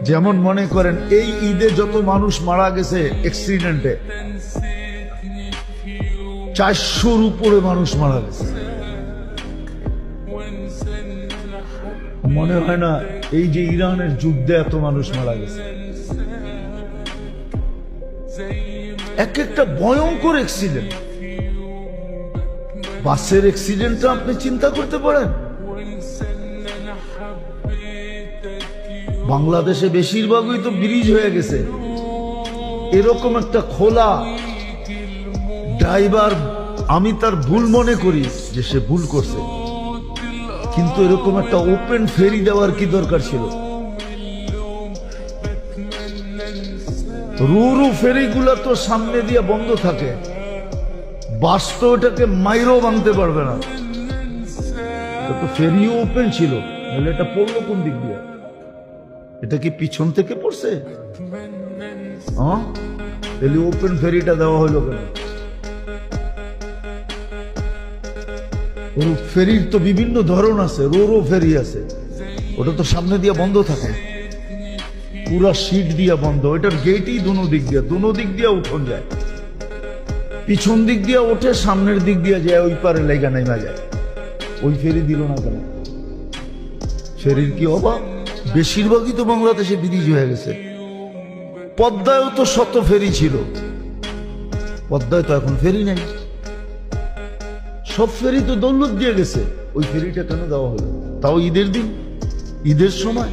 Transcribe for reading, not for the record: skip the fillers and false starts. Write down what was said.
যেমন মনে করেন এই ঈদে যত মানুষ মারা গেছে অ্যাক্সিডেন্টে 400-র উপরে মানুষ মারা গেছে। মনে হয় না এই যে ইরানের যুদ্ধে এত মানুষ মারা গেছে। এক একটা ভয়ঙ্কর অ্যাক্সিডেন্ট। বাসের অ্যাক্সিডেন্টটা আপনি চিন্তা করতে পারেন। বাংলাদেশে বেশিরভাগই তো ব্রিজ হয়ে গেছে, এরকম একটা খোলা ড্রাইভার, আমি তার ভুল মনে করি যে সে ভুল করছে, কিন্তু এরকম একটা ওপেন ফেরি দেওয়ার কি দরকার ছিল? রুরু ফেরিগুলা তো সামনে দিয়ে বন্ধ থাকে, বাস তো ওটাকে মাইরও ভাঙতে পারবে না। তো ফেরিও ওপেন ছিল, তাহলে এটা পড়লো কোন দিক দিয়ে? এটা কি পিছন থেকে পড়ছে? হ্যাঁ, তাহলে ওপেন ফেরিটা দেওয়া হলো কেন? ফেরির তো বিভিন্ন ধরন আছে, রোরো ফেরি আছে, ওটা তো সামনে দিয়ে বন্ধ থাকে, পুরা সিট দিয়ে বন্ধ। ওইটার গেটই দুনো দিক দিয়ে উঠন যায়, পিছন দিক দিয়ে ওঠে, সামনের দিক দিয়ে যায়, ওই পারে লেগা নাইমা যায়। ওই ফেরি দিল না কেন? ফেরির কি অভাব? বেশিরভাগই তো বাংলাদেশে ব্রিজ হয়ে গেছে। পদ্মায়ও তো শত ফেরি ছিল, পদ্মায় তো এখন ফেরি নাই, সব ফেরি তো দৌলত দিয়ে গেছে। ওই ফেরিটা কেন দেওয়া হলো? তাও ঈদের দিন, ঈদের সময়।